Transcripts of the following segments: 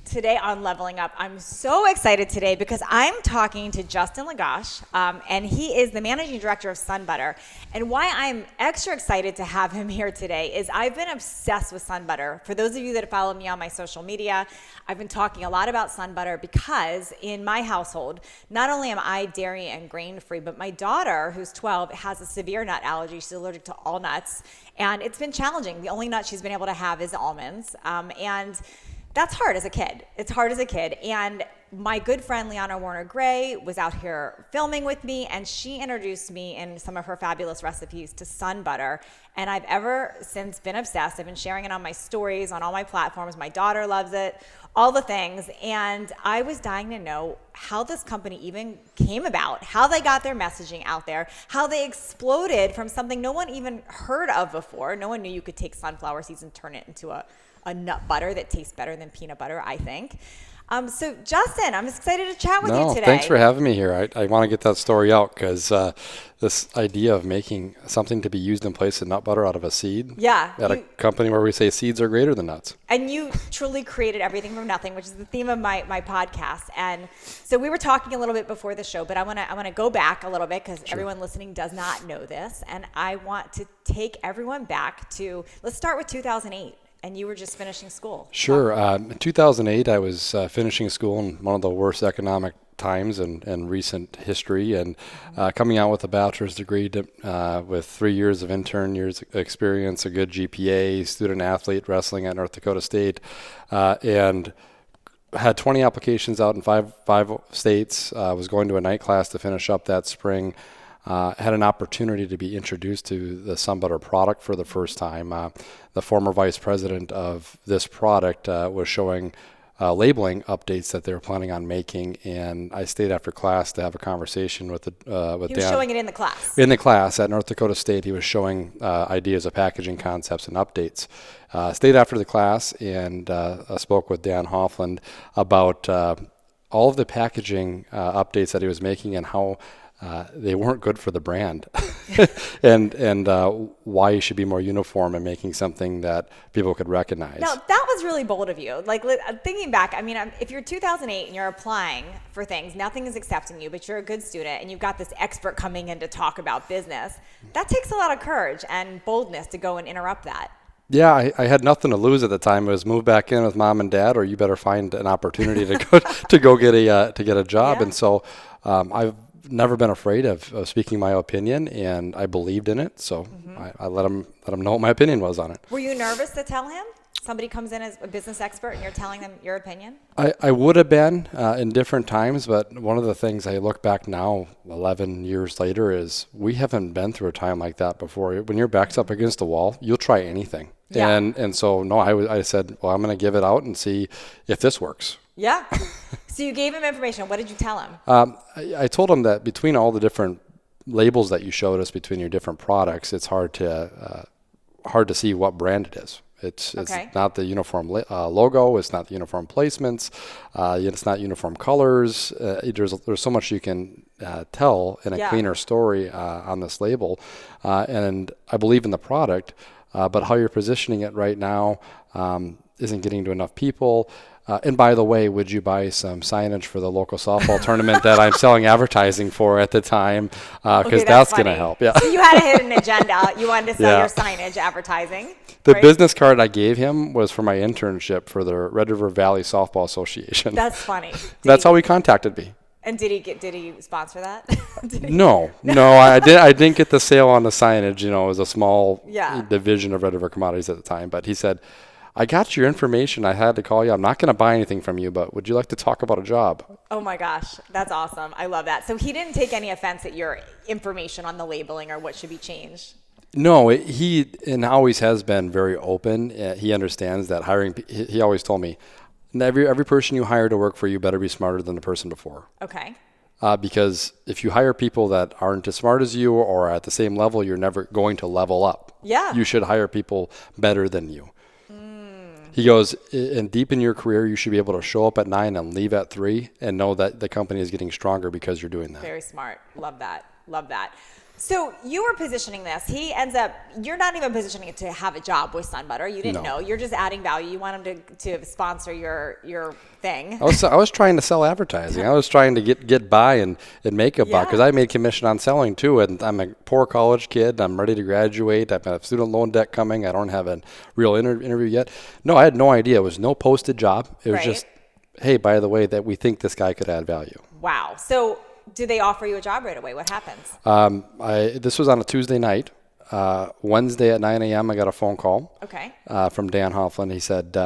Today on Leveling Up, I'm so excited today because I'm talking to Justin LaGosh, and he is the managing director of SunButter. And why I'm extra excited to have him here today is I've been obsessed with SunButter. For those of you that follow me on my social media, I've been talking a lot about SunButter because in my household, not only am I dairy and grain free, but my daughter, who's 12, has a severe nut allergy. She's allergic to all nuts, and it's been challenging. The only nut she's been able to have is almonds, and that's hard as a kid. It's hard as a kid. And my good friend, Liana Warner-Gray, was out here filming with me, and she introduced me in some of her fabulous recipes to SunButter. And I've ever since been obsessed. I've been sharing it on my stories, on all my platforms. My daughter loves it, all the things. And I was dying to know how this company even came about, how they got their messaging out there, how they exploded from something no one even heard of before. No one knew you could take sunflower seeds and turn it into a nut butter that tastes better than peanut butter, I think. So Justin, I'm excited to chat with you today. Thanks for having me here. I want to get that story out because this idea of making something to be used in place of nut butter out of a seed. Yeah. At a company where we say seeds are greater than nuts. And you truly created everything from nothing, which is the theme of my podcast. And so we were talking a little bit before the show, but I want to go back a little bit because everyone listening does not know this. And I want to take everyone back to, let's start with 2008. And you were just finishing school. Sure. In 2008, I was finishing school in one of the worst economic times in recent history, and coming out with a bachelor's degree with 3 years of intern years experience, a good GPA, student athlete wrestling at North Dakota State, and had 20 applications out in five states. Was going to a night class to finish up that spring. Had an opportunity to be introduced to the SunButter product for the first time. The former vice president of this product was showing labeling updates that they were planning on making, and I stayed after class to have a conversation with Dan. He was showing it in the class? In the class at North Dakota State, he was showing ideas of packaging concepts and updates. Stayed after the class and spoke with Dan Hoffland about all of the packaging updates that he was making and how they weren't good for the brand and why you should be more uniform in making something that people could recognize. Now, that was really bold of you. Like, thinking back, I mean, if you're 2008 and you're applying for things, nothing is accepting you, but you're a good student and you've got this expert coming in to talk about business, that takes a lot of courage and boldness to go and interrupt that. Yeah, I had nothing to lose at the time. It was move back in with mom and dad, or you better find an opportunity to go get a job. Yeah. And so I've never been afraid of speaking my opinion, and I believed in it, so I let him know what my opinion was on it. Were you nervous to tell him? Somebody comes in as a business expert and you're telling them your opinion? I would have been in different times, but one of the things I look back now, 11 years later, is we haven't been through a time like that before. When your back's up against the wall, you'll try anything. Yeah. And so, no, I said, well, I'm going to give it out and see if this works. Yeah. So you gave him information. What did you tell him? I told him that between all the different labels that you showed us between your different products, it's hard to see what brand it is. It's not the uniform logo. It's not the uniform placements. It's not uniform colors. There's so much you can tell in a cleaner story on this label. And I believe in the product, but how you're positioning it right now isn't getting to enough people. And by the way, would you buy some signage for the local softball tournament that I'm selling advertising for at the time? Because that's going to help. Yeah. So you had a hidden agenda. You wanted to sell your signage advertising. The business card I gave him was for my internship for the Red River Valley Softball Association. That's funny. That's how he contacted me. And did he sponsor that? No, I didn't get the sale on the signage. It was a small division of Red River Commodities at the time. But he said, I got your information. I had to call you. I'm not going to buy anything from you, but would you like to talk about a job? Oh my gosh, that's awesome. I love that. So he didn't take any offense at your information on the labeling or what should be changed? No, he always has been very open. He understands that hiring, he always told me, every person you hire to work for you better be smarter than the person before. Okay. Because if you hire people that aren't as smart as you or at the same level, you're never going to level up. Yeah. You should hire people better than you. He goes, and deep in your career, you should be able to show up at 9 and leave at 3 and know that the company is getting stronger because you're doing that. Very smart. Love that. Love that. So you were positioning this. He ends up, you're not even positioning it to have a job with SunButter. You didn't know. You're just adding value. You want him to sponsor your thing. I was trying to sell advertising. I was trying to get by and make a buck because I made commission on selling too. And I'm a poor college kid. I'm ready to graduate. I've got student loan debt coming. I don't have a real interview yet. No, I had no idea. It was no posted job. It was just, hey, by the way, that we think this guy could add value. Wow. So do they offer you a job right away? What happens? This was on a Tuesday night. Wednesday at 9 a.m. I got a phone call from Dan Hoffman. He said,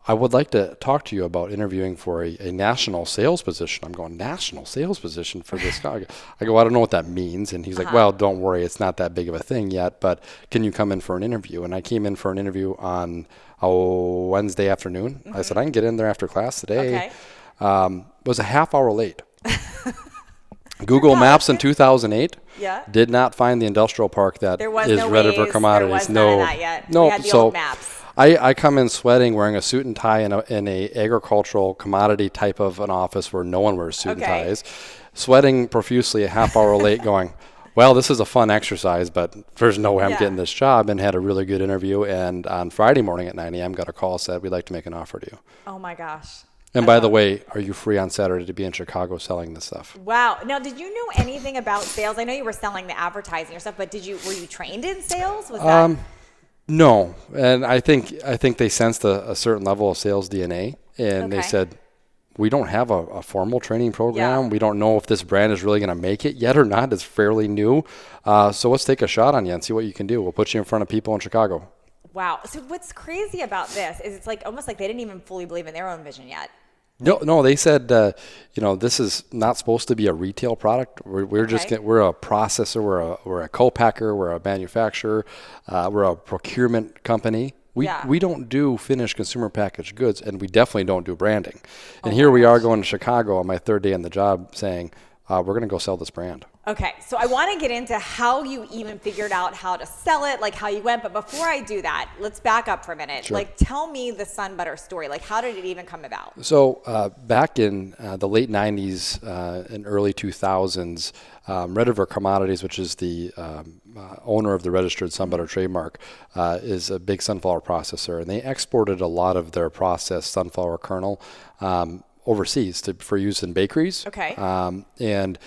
I would like to talk to you about interviewing for a national sales position. I'm going, national sales position for this guy? I go, I don't know what that means. And he's like, well, don't worry. It's not that big of a thing yet, but can you come in for an interview? And I came in for an interview on Wednesday afternoon. I said, I can get in there after class today. Was a half hour late. Google Maps in 2008 did not find the industrial park that is Red River Commodities. None of that yet. No. We had the old maps. I come in sweating, wearing a suit and tie in a agricultural commodity type of an office where no one wears suit and ties, sweating profusely a half hour late going, well, this is a fun exercise, but there's no way I'm getting this job, and had a really good interview. And on Friday morning at 9 a.m. got a call, said, we'd like to make an offer to you. Oh, my gosh. And by the way, are you free on Saturday to be in Chicago selling this stuff? Wow. Now, did you know anything about sales? I know you were selling the advertising or stuff, but were you trained in sales? Was that? No. And I think they sensed a certain level of sales DNA, and they said, we don't have a formal training program. Yeah. We don't know if this brand is really going to make it yet or not. It's fairly new. So let's take a shot on you and see what you can do. We'll put you in front of people in Chicago. Wow. So what's crazy about this is it's like almost like they didn't even fully believe in their own vision yet. No, they said, this is not supposed to be a retail product. We're a processor, we're a co-packer, we're a manufacturer, we're a procurement company. We don't do finished consumer packaged goods, and we definitely don't do branding. And here we are going to Chicago on my third day on the job saying, we're going to go sell this brand. Okay, so I want to get into how you even figured out how to sell it, like how you went. But before I do that, let's back up for a minute. Sure. Like, tell me the SunButter story. Like, how did it even come about? So back in the late 90s and early 2000s, Red River Commodities, which is the owner of the registered SunButter trademark, is a big sunflower processor. And they exported a lot of their processed sunflower kernel overseas for use in bakeries. And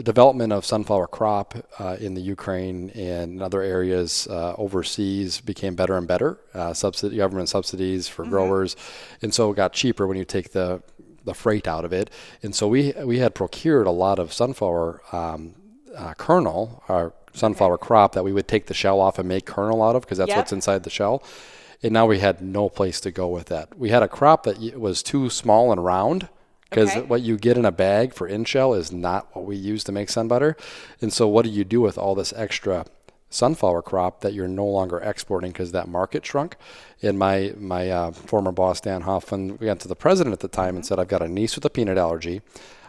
development of sunflower crop in the Ukraine and other areas overseas became better and better. Government subsidies for growers, and so it got cheaper when you take the freight out of it. And so we had procured a lot of sunflower kernel, our sunflower crop, that we would take the shell off and make kernel out of, because that's what's inside the shell. And now we had no place to go with that. We had a crop that was too small and round, because what you get in a bag for in-shell is not what we use to make SunButter. And so what do you do with all this extra sunflower crop that you're no longer exporting because that market shrunk? And my former boss, Dan Hoffman, we went to the president at the time and said, I've got a niece with a peanut allergy.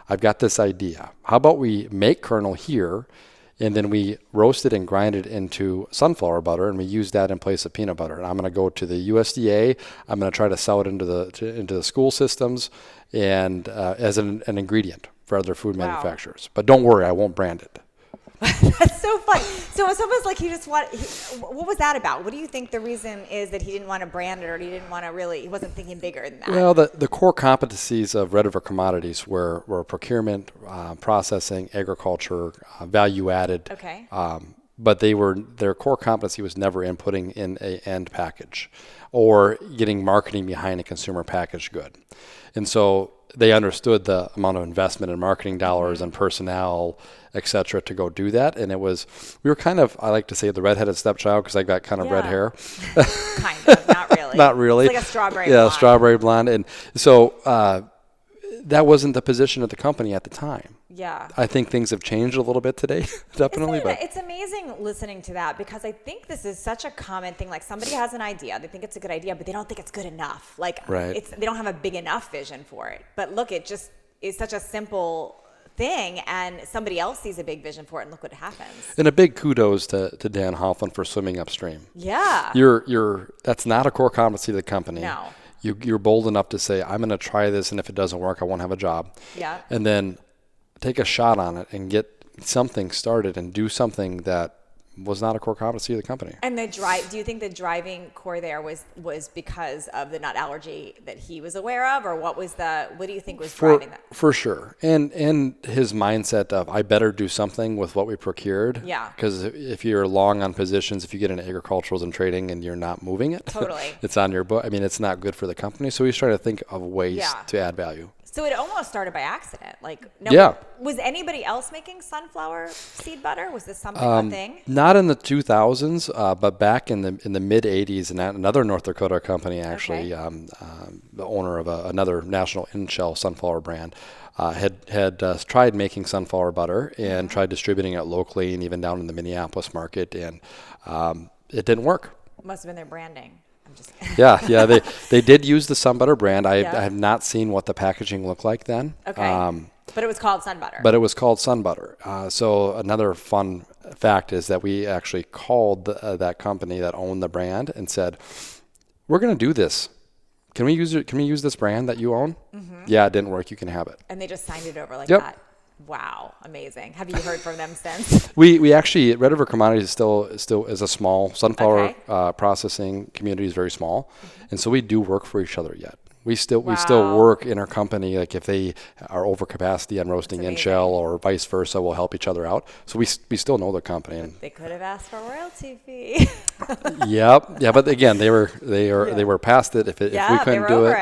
I've got this idea. How about we make kernel here, and then we roast it and grind it into sunflower butter, and we use that in place of peanut butter. And I'm going to go to the USDA. I'm going to try to sell it into the school systems and as an ingredient for other food manufacturers. But don't worry, I won't brand it. That's so funny. So it's almost like what was that about? What do you think the reason is that he didn't want to brand it, or he wasn't thinking bigger than that? Well, the core competencies of Red River Commodities were procurement, processing, agriculture, value added. But their core competency was never in putting in an end package or getting marketing behind a consumer packaged good. And so they understood the amount of investment in marketing dollars and personnel, et cetera, to go do that. And we were kind of, I like to say, the redheaded stepchild, because I got kind of red hair. Kind of, not really. Not really. It's like a strawberry blonde. Yeah, strawberry blonde. And so that wasn't the position of the company at the time. Yeah. I think things have changed a little bit today, definitely. It's amazing listening to that, because I think this is such a common thing. Like, somebody has an idea, they think it's a good idea, but they don't think it's good enough. Like, they don't have a big enough vision for it. But look, it just is such a simple thing, and somebody else sees a big vision for it, and look what happens. And a big kudos to Dan Hoffman for swimming upstream. Yeah. That's not a core competency of the company. No. You're bold enough to say, I'm going to try this, and if it doesn't work, I won't have a job. Yeah. And then take a shot on it and get something started and do something that was not a core competency of the company. And do you think the driving core there was because of the nut allergy that he was aware of, or what do you think was driving that? For sure. And his mindset of, I better do something with what we procured. Yeah. Because if you're long on positions, if you get into agriculturals and trading and you're not moving it, totally, it's on your book. I mean, it's not good for the company. So he's trying to think of ways to add value. So it almost started by accident. Was anybody else making sunflower seed butter? Was this something a thing? Not in the 2000s, but back in the mid 80s, and another North Dakota company actually, the owner of another national in-shell sunflower brand, had tried making sunflower butter and tried distributing it locally and even down in the Minneapolis market, and it didn't work. Must have been their branding. Yeah, they did use the SunButter brand. I have not seen what the packaging looked like then. Okay. But it was called SunButter. But it was called SunButter. So another fun fact is that we actually called that company that owned the brand and said, "We're going to do this. Can we use this brand that you own?" Mm-hmm. Yeah, it didn't work. You can have it. And they just signed it over like that. Wow, amazing. Have you heard from them since? We actually, Red River Commodities still is a small sunflower processing community, is very small, and so we do work for each other yet. We still work in our company. Like if they are over capacity on roasting in shell or vice versa, we'll help each other out. So we still know the company. And they could have asked for a royalty fee. Yeah, but again, they were past it. If we couldn't do it,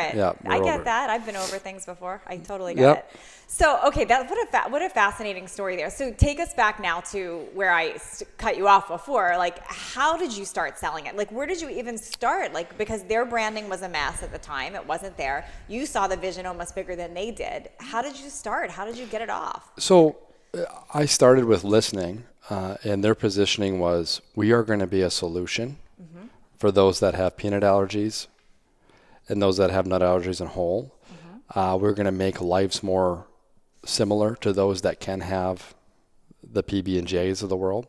I get that. I've been over things before. I totally get it. So, okay, what a fascinating story there. So take us back now to where I cut you off before. Like, how did you start selling it? Like, where did you even start? Like, because their branding was a mess at the time. It wasn't there. You saw the vision almost bigger than they did. How did you start? How did you get it off? So I started with listening, and their positioning was, we are going to be a solution for those that have peanut allergies and those that have nut allergies in whole. We're going to make lives more similar to those that can have the PB&Js of the world,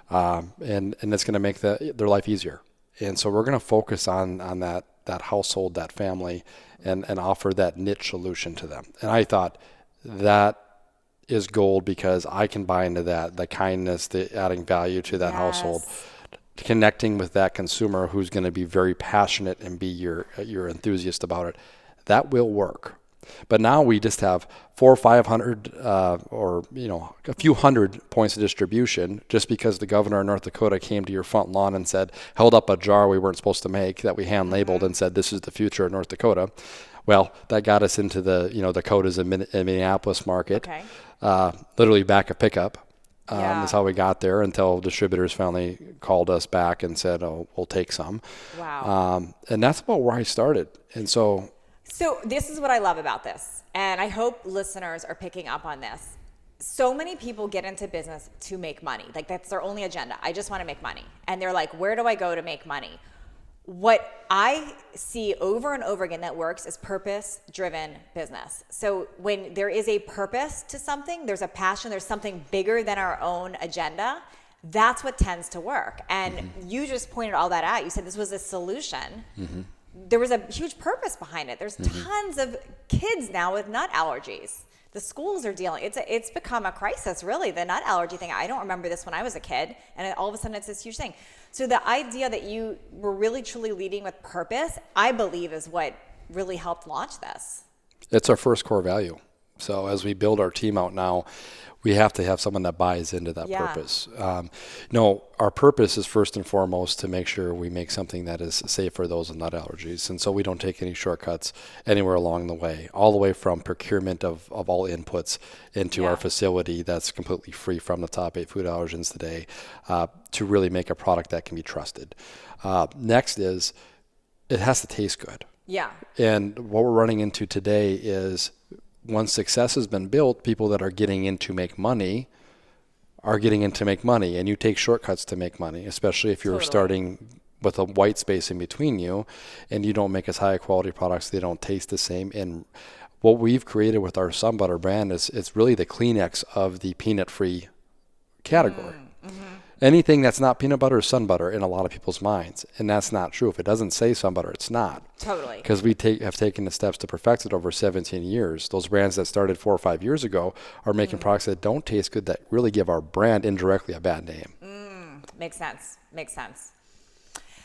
and it's going to make their life easier. And so we're going to focus on that household, that family, and offer that niche solution to them. And I thought that is gold, because I can buy into that, the kindness, the adding value to that household, connecting with that consumer who's going to be very passionate and be your enthusiast about it. That will work. But now we just have 400 or 500 or a few hundred points of distribution, just because the governor of North Dakota came to your front lawn and held up a jar we weren't supposed to make that we hand labeled and said, "This is the future of North Dakota." Well, that got us into the Dakotas and Minneapolis market. Okay. Literally back of pickup is how we got there, until distributors finally called us back and said, "Oh, we'll take some." Wow. And that's about where I started. And so this is what I love about this, and I hope listeners are picking up on this. So many people get into business to make money. Like, that's their only agenda. I just want to make money. And they're like, where do I go to make money? What I see over and over again that works is purpose-driven business. So when there is a purpose to something, there's a passion, there's something bigger than our own agenda, that's what tends to work. And you just pointed all that out. You said this was a solution. There was a huge purpose behind it. There's tons of kids now with nut allergies. The schools are dealing. It's become a crisis, really, the nut allergy thing. I don't remember this when I was a kid, and all of a sudden it's this huge thing. So the idea that you were really truly leading with purpose, I believe, is what really helped launch this. It's our first core value. So as we build our team out now, we have to have someone that buys into that purpose. Our purpose is first and foremost to make sure we make something that is safe for those with nut allergies. And so we don't take any shortcuts anywhere along the way, all the way from procurement of all inputs into our facility that's completely free from the top 8 food allergens today, to really make a product that can be trusted. Next is, it has to taste good. Yeah. And what we're running into today is, once success has been built, people that are getting in to make money are getting in to make money, and you take shortcuts to make money, especially if you're starting with a white space in between you and you don't make as high quality products, they don't taste the same. And what we've created with our SunButter brand is it's really the Kleenex of the peanut free category. Anything that's not peanut butter is SunButter in a lot of people's minds, and that's not true. If it doesn't say SunButter, it's not. Totally. Because we have taken the steps to perfect it over 17 years. Those brands that started 4 or 5 years ago are making products that don't taste good, that really give our brand indirectly a bad name. Makes sense. Makes sense.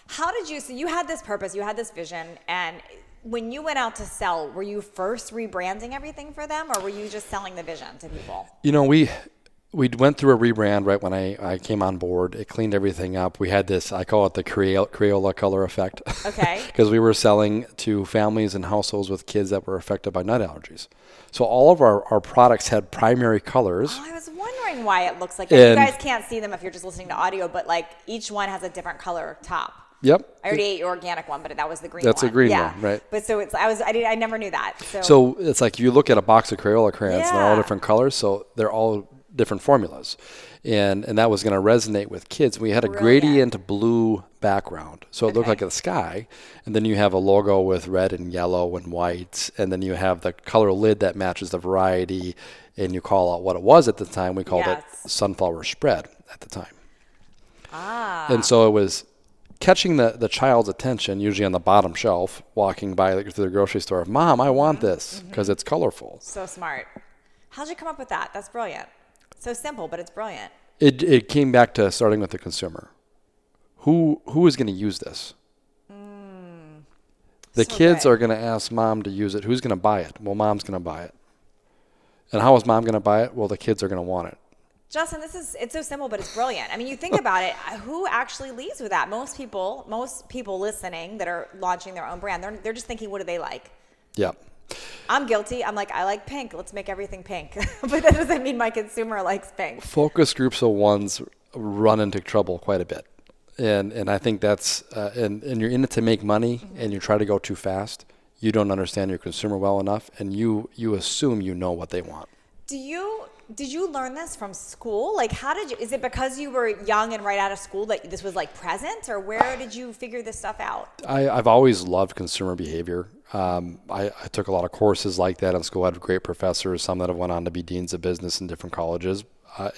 How did you, so you had this purpose, you had this vision, and when you went out to sell, were you first rebranding everything for them, or were you just selling the vision to people? You know, we went through a rebrand right when I came on board. It cleaned everything up. We had this, I call it the Crayola color effect. Okay. Because we were selling to families and households with kids that were affected by nut allergies. So all of our products had primary colors. Oh, I was wondering why it looks like that. You guys can't see them if you're just listening to audio, but like each one has a different color top. Yep. I already ate your organic one, but that was the green That's one. a green one, right? But so it's, I never knew that. So it's like you look at a box of Crayola crayons, and they're all Yeah. different colors, so they're all different formulas. And that was going to resonate with kids. We had a gradient blue background, so it looked like the sky, and then you have a logo with red and yellow and white, and then you have the color lid that matches the variety, and you call out what it was at the time. We called it sunflower spread at the time. And so it was catching the child's attention, usually on the bottom shelf, walking by through the grocery store. Mom, I want this because it's colorful. So smart. How'd you come up with that? That's brilliant. So simple, but it's brilliant. It came back to starting with the consumer. Who is going to use this? The kids are going to ask mom to use it. Who's going to buy it? Well, mom's going to buy it. And how is mom going to buy it? Well, the kids are going to want it. Justin, it's so simple, but it's brilliant. I mean, you think about it, who actually leads with that? Most people listening that are launching their own brand, they're just thinking, what do they like? Yeah. I'm guilty. I'm like, I like pink. Let's make everything pink. But that doesn't mean my consumer likes pink. Focus groups of ones run into trouble quite a bit. And I think that's, and you're in it to make money, and you try to go too fast. You don't understand your consumer well enough, and you assume you know what they want. Did you learn this from school? Like, is it because you were young and right out of school that this was like present, or where did you figure this stuff out? I've always loved consumer behavior. I took a lot of courses like that in school. I had great professors, some that have went on to be deans of business in different colleges.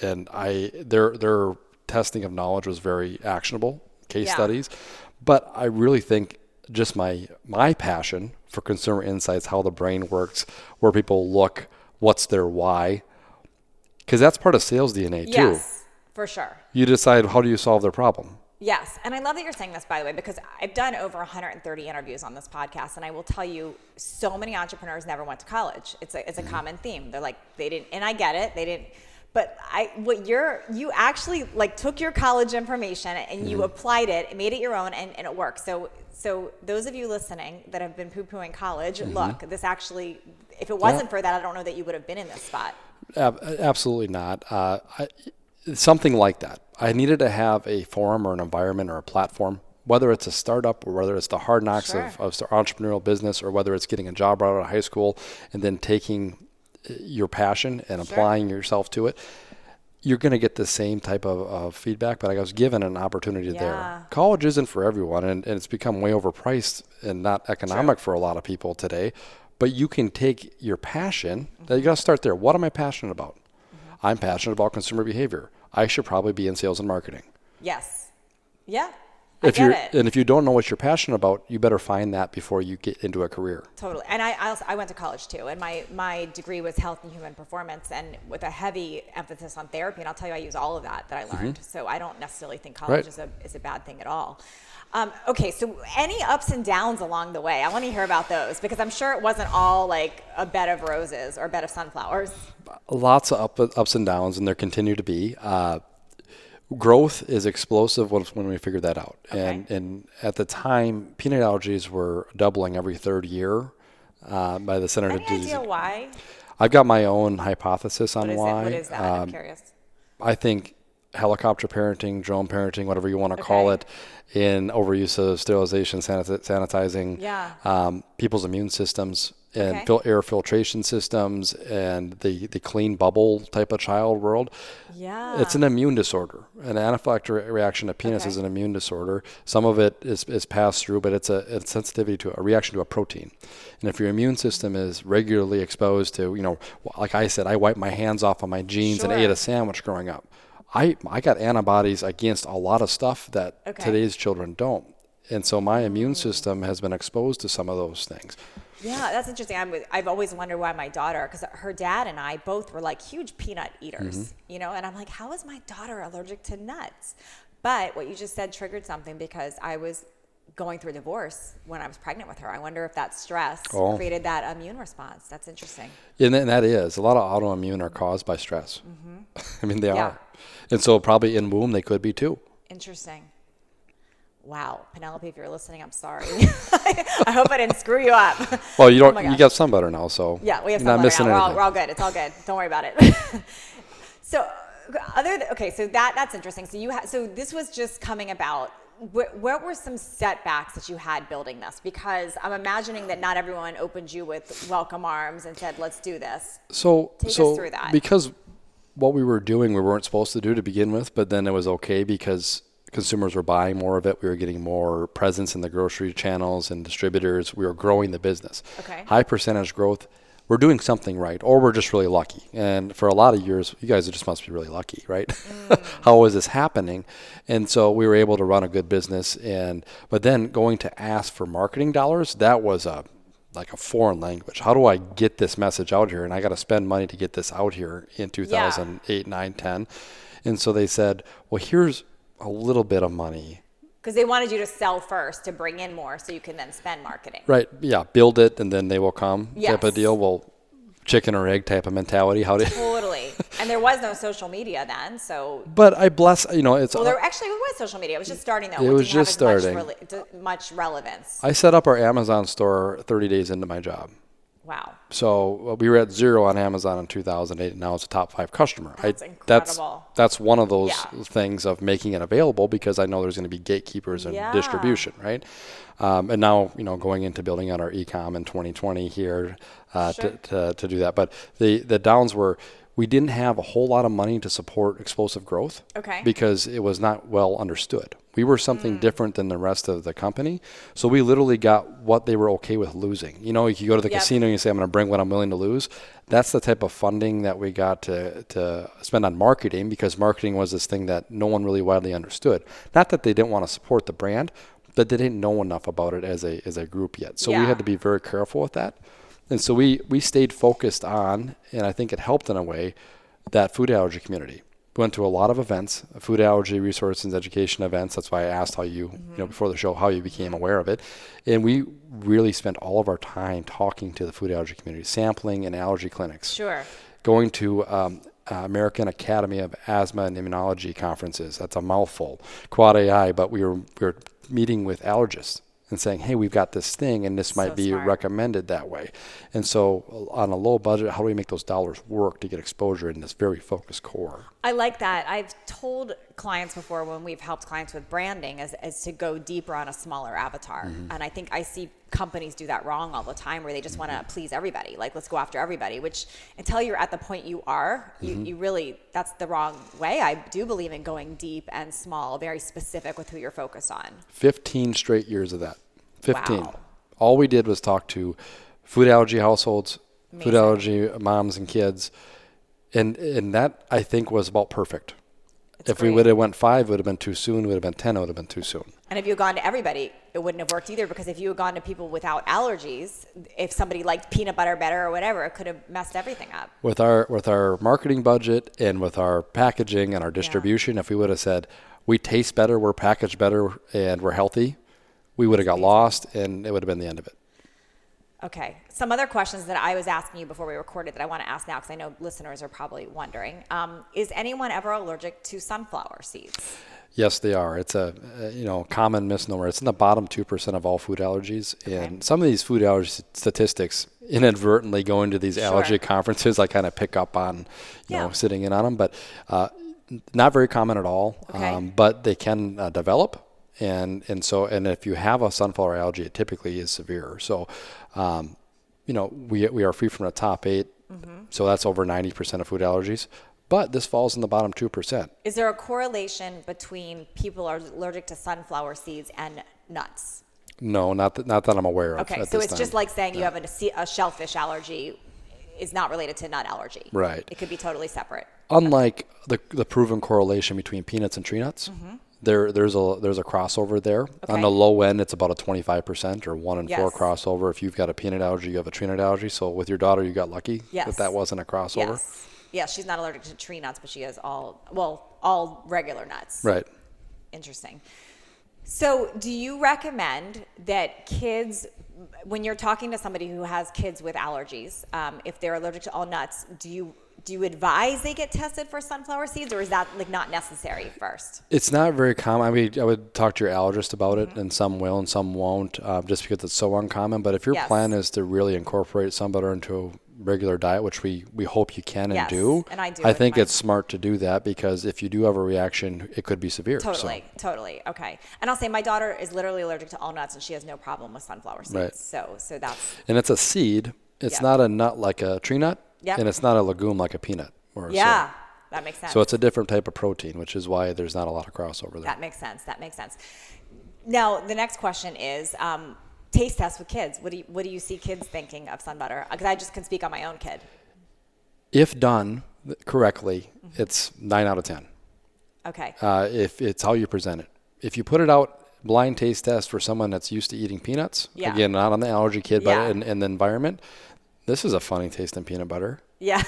And their testing of knowledge was very actionable, case studies. But I really think just my passion for consumer insights, how the brain works, where people look, what's their why, because that's part of sales DNA too. Yes, for sure. You decide, how do you solve their problem? Yes, and I love that you're saying this, by the way, because I've done over 130 interviews on this podcast, and I will tell you, so many entrepreneurs never went to college. It's a common theme. They're like, they didn't, and I get it, they didn't. But you actually like took your college information and you applied it, and made it your own, and it worked. So those of you listening that have been poo-pooing college, look, this actually, if it wasn't for that, I don't know that you would have been in this spot. Absolutely not. Something like that. I needed to have a forum or an environment or a platform, whether it's a startup or whether it's the hard knocks of entrepreneurial business, or whether it's getting a job right out of high school and then taking your passion and applying yourself to it. You're going to get the same type of feedback, but I was given an opportunity there. College isn't for everyone, and it's become way overpriced and not economic for a lot of people today. But you can take your passion, you got to start there. What am I passionate about? I'm passionate about consumer behavior. I should probably be in sales and marketing. Yes. Yeah. I get it. And if you don't know what you're passionate about, you better find that before you get into a career. Totally. And I went to college too, and my degree was health and human performance, and with a heavy emphasis on therapy. And I'll tell you, I use all of that I learned. So I don't necessarily think college is a bad thing at all. Okay, so any ups and downs along the way? I want to hear about those, because I'm sure it wasn't all like a bed of roses or a bed of sunflowers. Lots of ups and downs, and there continue to be. Growth is explosive when we figured that out. Okay. And at the time, peanut allergies were doubling every third year by the Center Any idea why? I've got my own hypothesis on why. What is that? I'm curious. I think helicopter parenting, drone parenting, whatever you want to call it, in overuse of sterilization, sanitizing, people's immune systems, and air filtration systems, and the clean bubble type of child world. Yeah. It's an immune disorder. An anaphylactic reaction to penis is an immune disorder. Some of it is passed through, but it's a sensitivity to a reaction to a protein. And if your immune system is regularly exposed to, like I said, I wiped my hands off on my jeans and ate a sandwich growing up. I got antibodies against a lot of stuff that today's children don't. And so my immune system has been exposed to some of those things. Yeah, that's interesting. I've always wondered why my daughter, because her dad and I both were like huge peanut eaters, you know, and I'm like, how is my daughter allergic to nuts? But what you just said triggered something, because I was going through a divorce when I was pregnant with her. I wonder if that stress created that immune response. That's interesting. And that is, a lot of autoimmune are caused by stress. I mean, they are. And so probably in womb, they could be too. Interesting. Wow. Penelope, if you're listening, I'm sorry. I hope I didn't screw you up. Well, you don't. You got SunButter now, so yeah, we have you're not missing anything. We're all good. It's all good. Don't worry about it. So, so that's interesting. So this was just coming about. What were some setbacks that you had building this? Because I'm imagining that not everyone opened you with welcome arms and said, "Let's do this." Take us through that. Because what we were doing, we weren't supposed to do to begin with, but then it was okay because consumers were buying more of it. We were getting more presence in the grocery channels and distributors. We were growing the business. Okay. High percentage growth. We're doing something right, or we're just really lucky. And for a lot of years, you guys just must be really lucky, right? How is this happening? And so we were able to run a good business. But then going to ask for marketing dollars, that was like a foreign language. How do I get this message out here? And I got to spend money to get this out here in 2008, 9, 10. And so they said, well, here's a little bit of money. Because they wanted you to sell first to bring in more so you can then spend marketing. Right. Yeah. Build it and then they will come type of deal. Well, chicken or egg type of mentality. Totally. And there was no social media then, so. But I bless, it's. Well, there was social media. It was just starting though. It was just starting. Much relevance. I set up our Amazon store 30 days into my job. Wow. So we were at 0 on Amazon in 2008, and now it's a top 5 customer. That's incredible. That's one of those things of making it available, because I know there's going to be gatekeepers and distribution, right? And now, going into building out our e-com in 2020 here to do that. But the downs were, we didn't have a whole lot of money to support explosive growth because it was not well understood. We were something different than the rest of the company. So we literally got what they were okay with losing. You go to the casino and you say, I'm going to bring what I'm willing to lose. That's the type of funding that we got to spend on marketing, because marketing was this thing that no one really widely understood. Not that they didn't want to support the brand, but they didn't know enough about it as a group yet. So we had to be very careful with that. And so we stayed focused on, and I think it helped in a way, that food allergy community. We went to a lot of events, food allergy resources and education events. That's why I asked how you, before the show, how you became aware of it. And we really spent all of our time talking to the food allergy community, sampling in allergy clinics. Sure. Going to American Academy of Asthma and Immunology conferences. That's a mouthful. Quad AI, but we were meeting with allergists and saying, hey, we've got this thing and this might be recommended that way. And so on a low budget, how do we make those dollars work to get exposure in this very focused core? I like that. I've told clients before, when we've helped clients with branding, is to go deeper on a smaller avatar. And I think I see companies do that wrong all the time, where they just want to please everybody. Like, let's go after everybody, which until you're at the point you are, you really, that's the wrong way. I do believe in going deep and small, very specific with who you're focused on. 15 straight years of that. 15. Wow. All we did was talk to food allergy households, food allergy moms and kids. And that, I think, was about perfect. If we would have went 5, it would have been too soon. It would have been 10, it would have been too soon. And if you had gone to everybody, it wouldn't have worked either, because if you had gone to people without allergies, if somebody liked peanut butter better or whatever, it could have messed everything up. With our marketing budget and with our packaging and our distribution, if we would have said, we taste better, we're packaged better, and we're healthy, we would have got lost, and it would have been the end of it. Okay. Some other questions that I was asking you before we recorded that I want to ask now, because I know listeners are probably wondering. Is anyone ever allergic to sunflower seeds? Yes, they are. It's a common misnomer. It's in the bottom 2% of all food allergies. And some of these food allergy statistics, inadvertently going to these allergy conferences, I kind of pick up on, sitting in on them. But not very common at all. But they can develop. And if you have a sunflower allergy, it typically is severe. So, we are free from the top 8. So that's over 90% of food allergies. But this falls in the bottom 2%. Is there a correlation between people are allergic to sunflower seeds and nuts? No, not that I'm aware of. Okay, so it's just like saying you have a shellfish allergy. is not related to nut allergy. Right. It could be totally separate. Unlike the proven correlation between peanuts and tree nuts, there's a crossover there. Okay. On the low end, it's about a 25% or 1 in 4 Yes. crossover. If you've got a peanut allergy, you have a tree nut allergy. So with your daughter, you got lucky that wasn't a crossover. Yes. Yeah, she's not allergic to tree nuts, but she has all regular nuts. Right. Interesting. So do you recommend that kids, when you're talking to somebody who has kids with allergies, if they're allergic to all nuts, do you advise they get tested for sunflower seeds, or is that like not necessary first? It's not very common. I mean, I would talk to your allergist about it, and some will and some won't, just because it's so uncommon. But if your plan is to really incorporate SunButter into a regular diet, which we hope you can and do, and I do. I think it's smart to do that, because if you do have a reaction, it could be severe. Totally. Okay. And I'll say my daughter is literally allergic to all nuts, and she has no problem with sunflower seeds. Right. So that's. And it's a seed. It's not a nut like a tree nut. Yep. And it's not a legume like a peanut. That makes sense. So it's a different type of protein, which is why there's not a lot of crossover there. That makes sense. Now, the next question is taste test with kids. What do you see kids thinking of SunButter? Because I just can speak on my own kid. If done correctly, it's 9 out of 10. Okay. If it's how you present it. If you put it out, blind taste test for someone that's used to eating peanuts, again, not on the allergy kid, but in the environment, this is a funny tasting peanut butter. Yeah.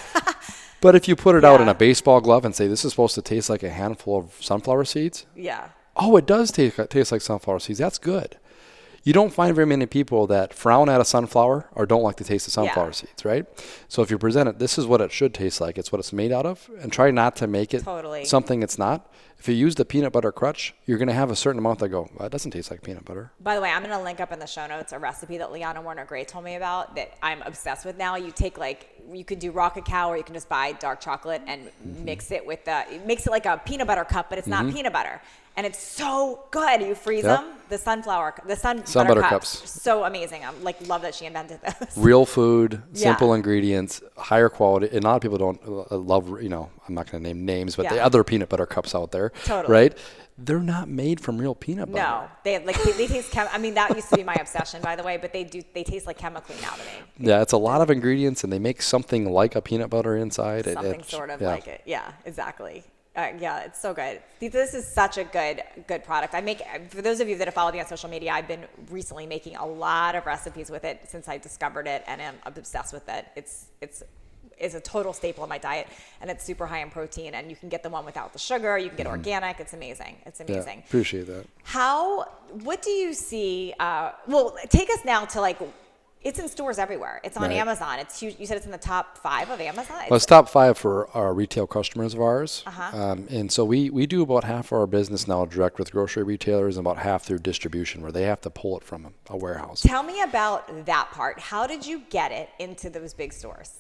But if you put it out in a baseball glove and say, this is supposed to taste like a handful of sunflower seeds. Yeah. Oh, it does taste like sunflower seeds. That's good. You don't find very many people that frown at a sunflower or don't like the taste of sunflower seeds, right? So if you present it, this is what it should taste like. It's what it's made out of. And try not to make it something it's not. If you use the peanut butter crutch, you're going to have a certain amount that go, well, it doesn't taste like peanut butter. By the way, I'm going to link up in the show notes a recipe that Liana Warner-Gray told me about that I'm obsessed with now. You take you could do raw cacao, or you can just buy dark chocolate and mix it with it makes it like a peanut butter cup, but it's not peanut butter. And it's so good. You freeze them. The SunButter cups. So amazing. I'm love that she invented this. Real food, simple ingredients, higher quality. And a lot of people don't love, I'm not going to name names, but the other peanut butter cups out there, right? They're not made from real peanut butter. No, they taste. That used to be my obsession, by the way. But they taste like chemically now to me. Yeah, it's a lot of ingredients, and they make something like a peanut butter inside. Something sort of like it. Yeah, exactly. It's so good. This is such a good product. For those of you that have followed me on social media, I've been recently making a lot of recipes with it since I discovered it, and I'm obsessed with it. It's a total staple in my diet, and it's super high in protein, and you can get the one without the sugar. You can get organic. It's amazing. Yeah, appreciate that. What do you see? Take us now to it's in stores everywhere. It's on Amazon. It's huge. You said it's in the top 5 of Amazon? Well, it's top 5 for our retail customers of ours. And so we do about half of our business now direct with grocery retailers, and about half through distribution, where they have to pull it from a warehouse. Tell me about that part. How did you get it into those big stores?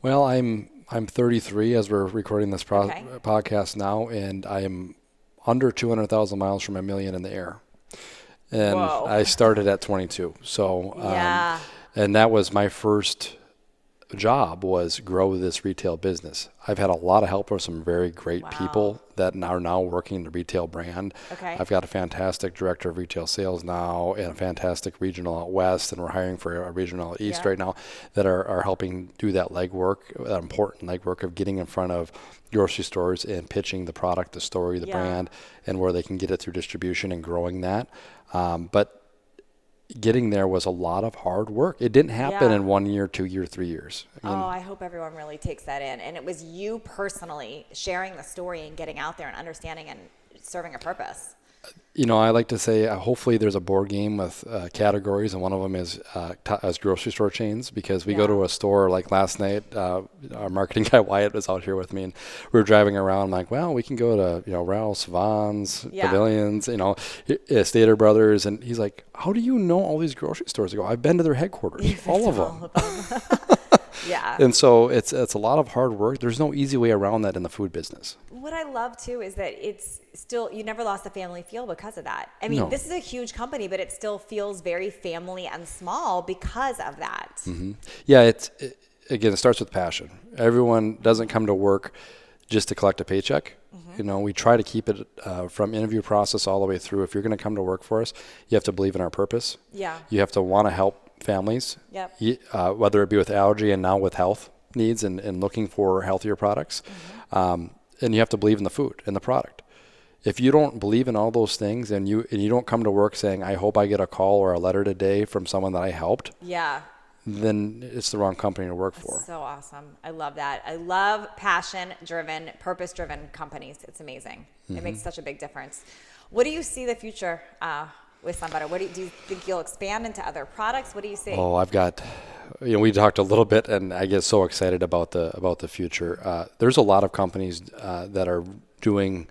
Well, I'm 33 as we're recording this podcast now, and I am under 200,000 miles from $1 million in the air. And I started at 22. So, and that was my first job, was grow this retail business. I've had a lot of help with some very great people that are now working the retail brand. I've got a fantastic director of retail sales now, and a fantastic regional out west, and we're hiring for a regional out east right now that are helping do that legwork, that important legwork of getting in front of grocery stores and pitching the product, the story, the brand, and where they can get it through distribution and growing that. But getting there was a lot of hard work. It didn't happen in 1 year, 2 years, 3 years. I hope everyone really takes that in. And it was you personally sharing the story and getting out there and understanding and serving a purpose. I like to say hopefully there's a board game with categories, and one of them is as grocery store chains, because we go to a store like last night. Our marketing guy Wyatt was out here with me, and we were driving around like, well, we can go to Ralph's, Vaughn's, Pavilions, Stater Brothers, and he's like, how do you know all these grocery stores? I go, I've been to their headquarters, all of them. And so it's a lot of hard work. There's no easy way around that in the food business. What I love too is that it's still, you never lost the family feel because of that. I mean, this is a huge company, but it still feels very family and small because of that. Yeah, it starts with passion. Everyone doesn't come to work just to collect a paycheck. We try to keep it from interview process all the way through. If you're going to come to work for us, you have to believe in our purpose. You have to want to help families, Yep. whether it be with allergy and now with health needs and looking for healthier products. And you have to believe in the food and the product. If you don't believe in all those things and you don't come to work saying, I hope I get a call or a letter today from someone that I helped, then it's the wrong company to work for. So awesome. I love that. I love passion-driven, purpose-driven companies. It's amazing. It makes such a big difference. What do you see the future with SunButter? Do you think you'll expand into other products? What do you see? Oh, I've got, we talked a little bit, and I get so excited about the future. There's a lot of companies that are doing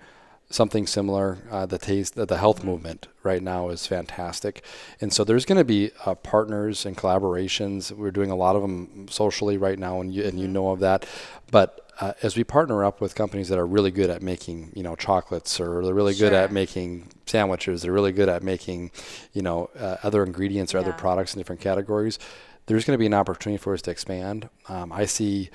something similar. The health movement right now is fantastic, and so there's going to be partners and collaborations. We're doing a lot of them socially right now, and you know of that. But as we partner up with companies that are really good at making chocolates, or they're really good at making sandwiches, they're really good at making other ingredients or other products in different categories, there's going to be an opportunity for us to expand. I see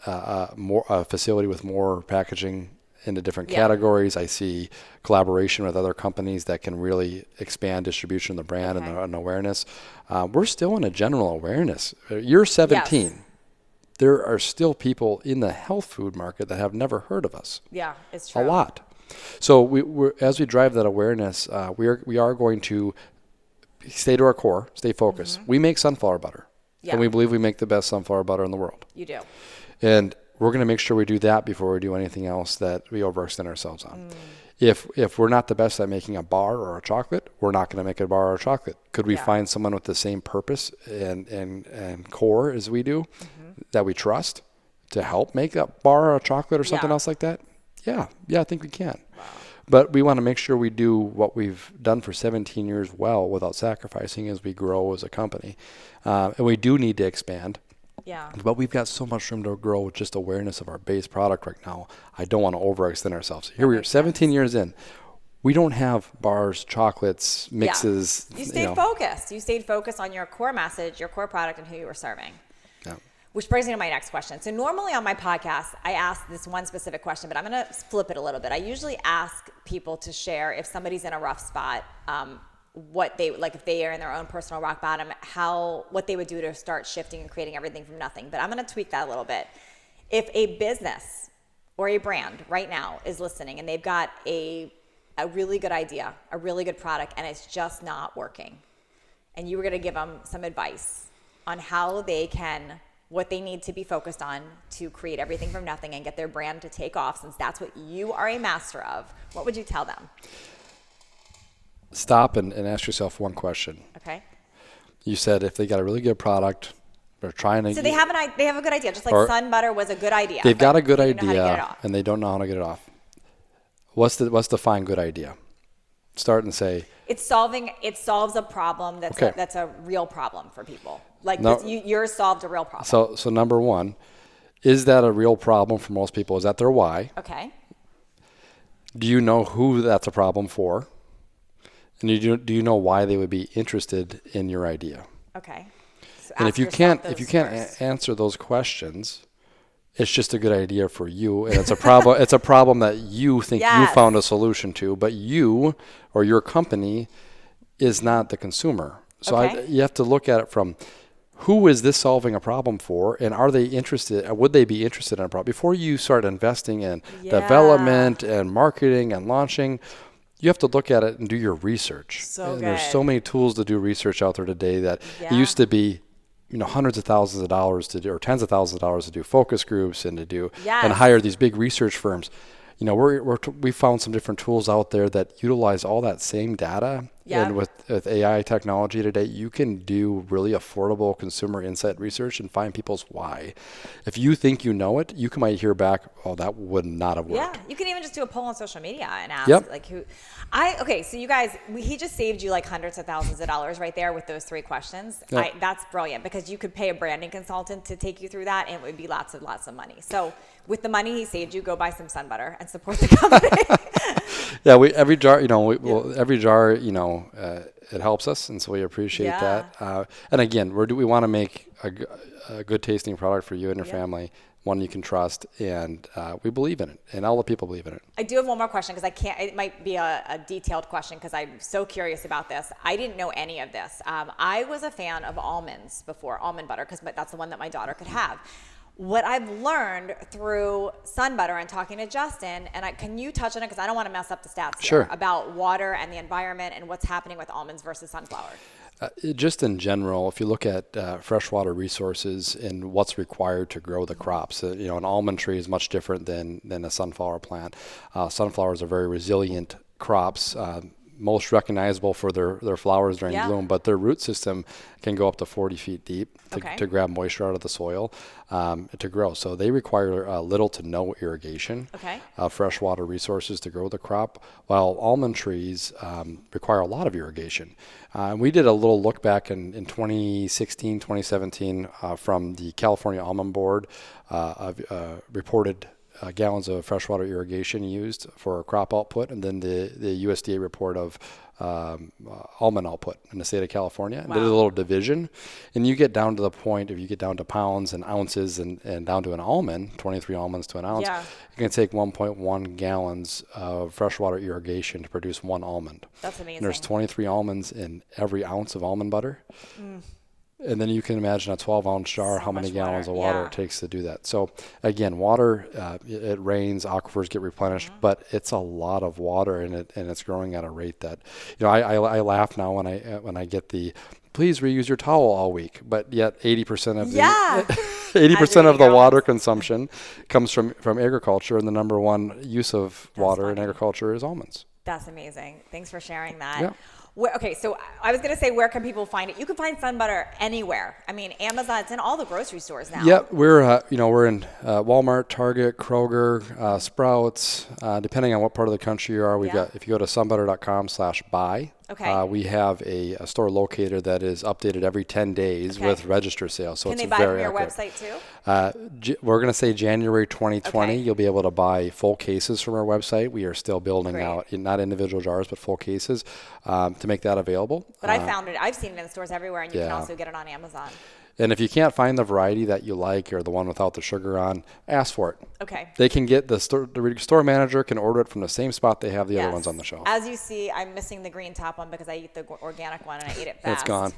a facility with more packaging into different categories. I see collaboration with other companies that can really expand distribution of the brand and awareness. We're still in a general awareness. You're 17. Yes. There are still people in the health food market that have never heard of us. Yeah, it's true. A lot. So as we drive that awareness, we are going to stay to our core, stay focused. We make sunflower butter, and we believe we make the best sunflower butter in the world. You do. And we're going to make sure we do that before we do anything else that we overextend ourselves on. If we're not the best at making a bar or a chocolate, we're not going to make a bar or a chocolate. Could we find someone with the same purpose and core as we do that we trust to help make a bar or a chocolate or something else like that? Yeah, I think we can. Wow. But we want to make sure we do what we've done for 17 years well without sacrificing as we grow as a company. And we do need to expand. Yeah. But we've got so much room to grow with just awareness of our base product right now. I don't want to overextend ourselves. Here we are, 17 years in. We don't have bars, chocolates, mixes. You stayed focused. You stayed focused on your core message, your core product, and who you were serving. Yeah. Which brings me to my next question. So normally on my podcast, I ask this one specific question, but I'm going to flip it a little bit. I usually ask people to share if somebody's in a rough spot, what they like, if they are in their own personal rock bottom, what they would do to start shifting and creating everything from nothing. But I'm going to tweak that a little bit. If a business or a brand right now is listening and they've got a really good idea, a really good product, and it's just not working, and you were going to give them some advice on what they need to be focused on to create everything from nothing and get their brand to take off, since that's what you are a master of, what would you tell them? Stop and ask yourself one question. Okay. You said if they got a really good product, they're trying to. So they have a good idea, just like SunButter was a good idea. They've got a good idea, and they don't know how to get it off. What's the fine good idea? Start and say. It solves a problem that's a real problem for people. Like yours solved a real problem. So number one, is that a real problem for most people? Is that their why? Okay. Do you know who that's a problem for? And do you know why they would be interested in your idea? Okay. So and if you can't answer those questions, it's just a good idea for you, and it's a problem. It's a problem that you think you found a solution to, but you or your company is not the consumer. So you have to look at it from who is this solving a problem for, and are they interested? Would they be interested in a problem before you start investing in development and marketing and launching? You have to look at it and do your research. There's so many tools to do research out there today that it used to be, hundreds of thousands of dollars to do, or tens of thousands of dollars to do focus groups and to do and hire these big research firms. We found some different tools out there that utilize all that same data. And with AI technology today, you can do really affordable consumer insight research and find people's why. If you think you know it, you might hear back, oh, that would not have worked. Yeah, you can even just do a poll on social media and ask who. So you guys, he just saved you like hundreds of thousands of dollars right there with those 3 questions. Yep. That's brilliant, because you could pay a branding consultant to take you through that, and it would be lots of money. So with the money he saved you, go buy some SunButter and support the company. Every jar, every jar, it helps us, and so we appreciate Yeah. that. And again, we want to make a good tasting product for you and your family, one you can trust, and we believe in it, and all the people believe in it. I do have one more question because it might be a detailed question because I'm so curious about this. I didn't know any of this. I was a fan of almonds before, almond butter, because that's the one that my daughter could have. What I've learned through SunButter and talking to Justin, and can you touch on it because I don't want to mess up the stats Sure. here, about water and the environment and what's happening with almonds versus sunflower? Just in general, if you look at freshwater resources and what's required to grow the crops, an almond tree is much different than a sunflower plant. Sunflowers are very resilient crops, most recognizable for their flowers during bloom, but their root system can go up to 40 feet deep to grab moisture out of the soil to grow. So they require little to no irrigation, freshwater resources to grow the crop, while almond trees require a lot of irrigation. We did a little look back in 2016, 2017 from the California Almond Board reported gallons of freshwater irrigation used for crop output, and then the USDA report of almond output in the state of California. And did a little division, and you get down to the point, if you get down to pounds and ounces and down to an almond, 23 almonds to an ounce, you can take 1.1 gallons of freshwater irrigation to produce one almond. That's amazing. And there's 23 almonds in every ounce of almond butter. And then you can imagine a 12-ounce jar, how many gallons of water it takes to do that. So, again, water, it rains, aquifers get replenished, but it's a lot of water, and it's growing at a rate that, I laugh now when I get the, please reuse your towel all week, but yet 80% of the 80% of the water consumption comes from agriculture, and the number one use of water in agriculture is almonds. That's amazing. Thanks for sharing that. Yeah. Okay, so I was going to say, where can people find it? You can find SunButter anywhere. I mean, Amazon, it's in all the grocery stores now. Yep, we're in Walmart, Target, Kroger, Sprouts, depending on what part of the country you are. We've got, if you go to sunbutter.com/buy, we have a store locator that is updated every 10 days with register sales. So can it's they buy very from your accurate. website too? We're going to say January 2020. You'll be able to buy full cases from our website. We are still building out, not individual jars, but full cases to make that available. But I found it. I've seen it in stores everywhere, and you can also get it on Amazon. And if you can't find the variety that you like or the one without the sugar on, ask for it. Okay. They can get the store manager can order it from the same spot they have the other ones on the shelf. As you see, I'm missing the green top one because I eat the organic one and I eat it fast. It's gone.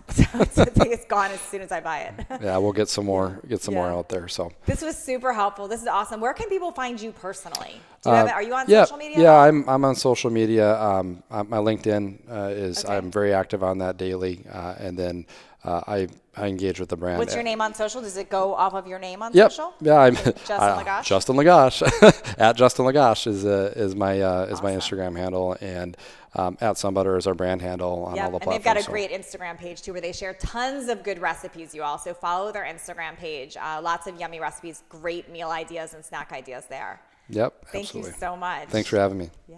So it's gone as soon as I buy it. Yeah, we'll get some more. More out there. So this was super helpful. This is awesome. Where can people find you personally? Are you on social media? Yeah, I'm on social media. My LinkedIn is I'm very active on that daily, and then I engage with the brand. What's your name on social? Does it go off of your name on social? Yeah, I'm Justin LaGosh. Justin LaGosh at Justin LaGosh is my Instagram handle, and at SunButter is our brand handle on all the platforms. And they've got a great Instagram page too, where they share tons of good recipes. You also follow their Instagram page. Lots of yummy recipes, great meal ideas and snack ideas there. Yep. Thank you so much. Thanks for having me. Yeah.